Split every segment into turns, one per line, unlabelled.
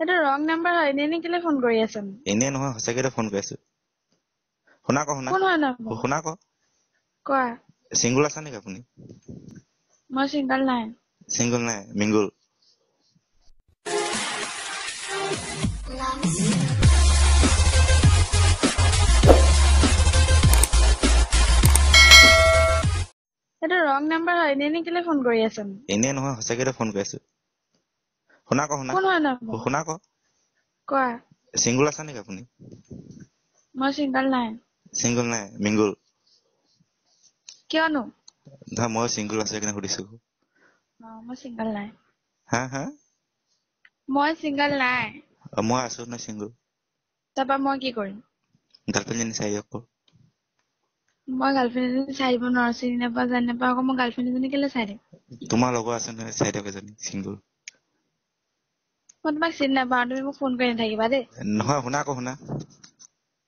এটা wrong number হয় এনে কেলে ফোন কৰি আছন
এনে নহয় সঁচাকে ফোন কৰি আছো শুনা ক
কোন হয় না
শুনা ক
কোৱা
সিঙ্গল আছা নেকি আপুনি
মই সিঙ্গল নাই
সিঙ্গল নাই মিঙ্গল
এটা ৰং নাম্বাৰ হয় এনে কেলে ফোন কৰি আছন
এনে নহয় সঁচাকে ফোন কৰি আছো শুনা ক
কোন হয় না
শুনা ক
কোৱা
সিঙ্গল আছা নেকি আপুনি
মই সিঙ্গল নাই
সিঙ্গল নাই মিঙ্গল
কিয়নো
ধা মই সিঙ্গল আছে কিনে সুধিছো
মই সিঙ্গল নাই
হা হা
মই সিঙ্গল নাই
মই আছো না সিঙ্গল
তাৰপা মই কি কৰিম
গাৰ্লফ্ৰেণ্ড জনী চাই আকৌ
মই গাৰ্লফ্ৰেণ্ড এজনী চাই দিব নোৱাৰো চিনি নাপাওঁ জানি নাপাওঁ আকৌ মই গাৰ্লফ্ৰেণ্ড এজনী কেলে চাই দিম
তোমাৰ লগৰ আছে নহয় চাই দিয়ক এজনী সিঙ্গল
মই তোমাক চিনি নাপাওঁ তুমি মোক ফোন কৰি নাথাকিবা দেই
নহয় শুনা আকৌ শুনা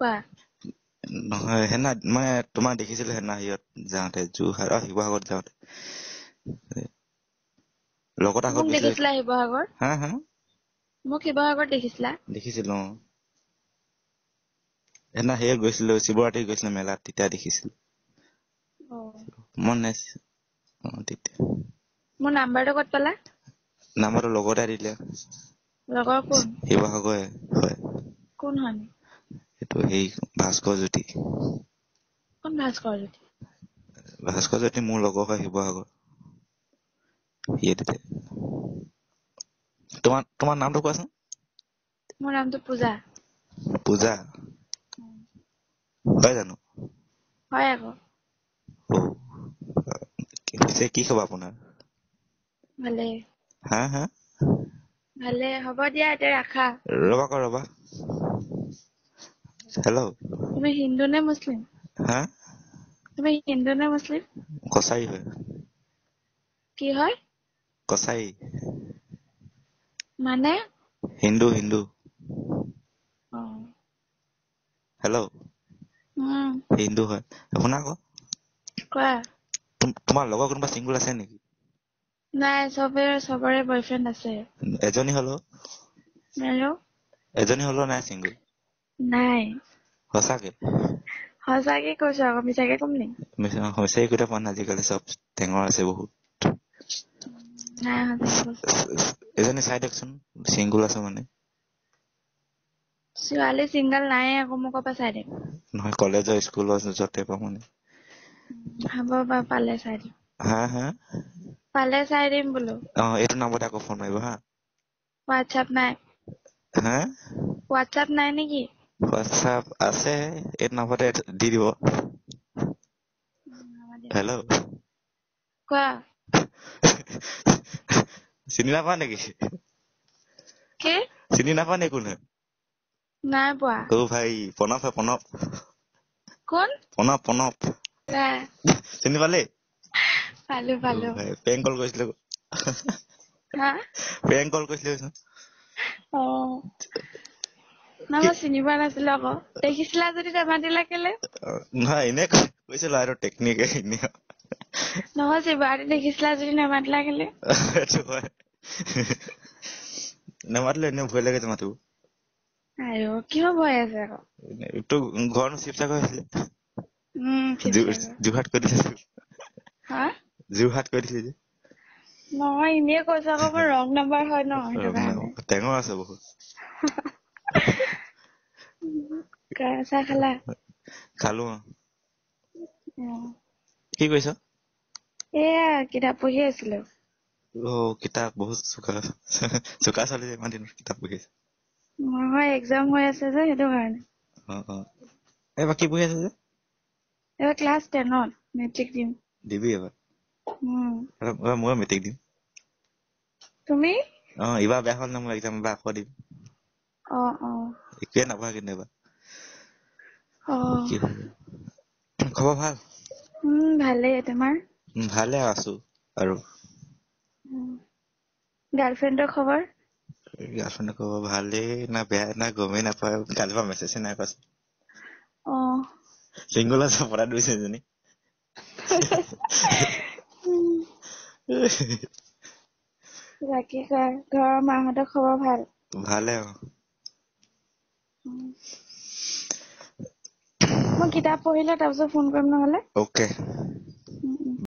কোৱা
নহয় হেনা মই তোমাক দেখিছিলো হেনা হিয়ত যাওঁতে যোৰহাট শিৱসাগৰত যাওঁতে লগত আগত
মোক
গৈছিলে
দেখিছিলা শিৱসাগৰ
হা হা
মোক শিৱসাগৰত দেখিছিলা
দেখিছিলো হেনা সেয়ে গৈছিলো শিৱৰাত্ৰি গৈছিলো মেলাত তেতিয়া দেখিছিলো মন নাই তেতিয়া
মোৰ নাম্বাৰটো ক'ত পালা
নাম্বাৰটো লগতে দিলে
লগৰ কোন
শিৱসাগৰ হয়
কোন হয়
এইটো সেই ভাস্কৰ জ্যোতি
কোন ভাস্কৰ জ্যোতি
ভাস্কৰ জ্যোতি মোৰ লগৰ হয় শিৱসাগৰ সিয়ে দিলে তোমাৰ নামটো কোৱাচোন
মোৰ নামটো পূজা
পূজা হয় জানো
হয় আকৌ
পিছে কি খবৰ আপোনাৰ
ভালে
হা হা
ভালে হ'ব দিয়া এতিয়া ৰাখা
ৰবা হেল্ল'
তুমি হিন্দু নে মুছলিম
হা
তুমি হিন্দু নে মুছলিম
কছাৰী হয়
কি হয়
কছাৰী
মানে
হিন্দু
অ
হেল্ল' হিন্দু হয় শুনা আকৌ
কোৱা
তোমাৰ লগৰ কোনোবা চিংগুল আছে নেকি
নাই চবৰে বয়ফ্ৰেণ্ড আছে
এজনী হলো
আৰু
এজনী হলো নাই চিংগুল
নাই
সঁচাকে
সঁচাকে কৈছো আকৌ মিছাকে কম নি
সঁচাকে কথা পোৱা নাই আজিকালি চব টেঙৰ আছে বহুত
নাই সঁচাকে কৈছো
এজনী চাই দিয়কচোন চিংগুল আছে মানে
ছোৱালী চিংগল নাই আকৌ মোক ক'ৰ পৰা চাই দিম
নহয় কলেজৰ স্কুলৰ যতে পাওঁ মানে
হ'ব বাৰু পালে চাই দিম
হা হা
পালে চাই দিম বোলো
এইটো নাম্বাৰতে আকৌ ফোন মাৰিব হা
হোৱাটছআপ নাই
হা
হোৱাটছআপ নাই নেকি
হোৱাটছআপ আছে এইটো নাম্বাৰতে দি দিব হেল্ল'
কোৱা
চিনি নাপোৱা নেকি
কি
চিনি নাপোৱা নেকি কোন হয়
নাই পোৱা
ভাই প্ৰণৱ হয় প্ৰণৱ
কোন
প্ৰণৱ
নাই
চিনি পালে
পালো
ভাই প্ৰেংক কল কৰিছিলো
হা
প্ৰেংক কল কৰিছিলো
অ না মই চিনি পোৱা নাছিলো আকৌ দেখিছিলা যদি নেমাতিলা কেলে
নহয় এনে কৈছিলো আৰু টেকনিক এনে
নহয় শিৱৰাত্ৰি দেখিছিলা যদি নেমাতিলা কেলে
নেমাতিলো এনে ভয় লাগে মাতিব
আৰু কিয় ভয় আছে আকৌ
তো ঘৰ শিৱসাগৰ হৈছিলে
শিৱসাগৰ
যোৰহাট কৰি দিলে
হা
যোৰহাট কৰি দিলে যে
নহয় এনেই কৈছো আকৌ মোৰ ৰং নাম্বাৰ হয় ন সেইটো কাৰণে
টেঙৰ আছে বহুত
চাহ খালা
খালো
অ
কি কৈছ
এয়া কিতাপ পঢ়ি আছিলো
কিতাপ বহুত চোকা ছোৱালী যে ইমান দিনত কিতাপ পঢ়ি আছে
নহয় এক্সাম হৈ আছে যে সেইটো কাৰণে
এইবাৰ কি পঢ়ি আছে যে
এইবাৰ ক্লাছ 10ত মেট্ৰিক দিম
দিবি এবাৰ মই মেট্ৰিক দিম
তুমি
এইবাৰ বেয়া হ'ল ন মোৰ এক্সাম এবাৰ আকৌ দিম একোৱে নাপাওঁ কিন্তু এবাৰ কি হ'ব খবৰ ভাল
ভালেই তোমাৰ
ভালে আছো আৰু
গাৰ্লফ্ৰেণ্ডৰ খবৰ
গাৰ্লফ্ৰেণ্ডৰ খবৰ ভালেই না বেয়া না গমেই নাপায় কালিৰ পৰা মেছেজে নাই কৰা চিংগল আছে পতাই দিছে এজনী
বাকী ঘৰৰ মাহঁতৰ খবৰ ভাল
ভালে
মই কিতাপ পঢ়িলে তাৰপিছত ফোন কৰিম নহলে
ওকে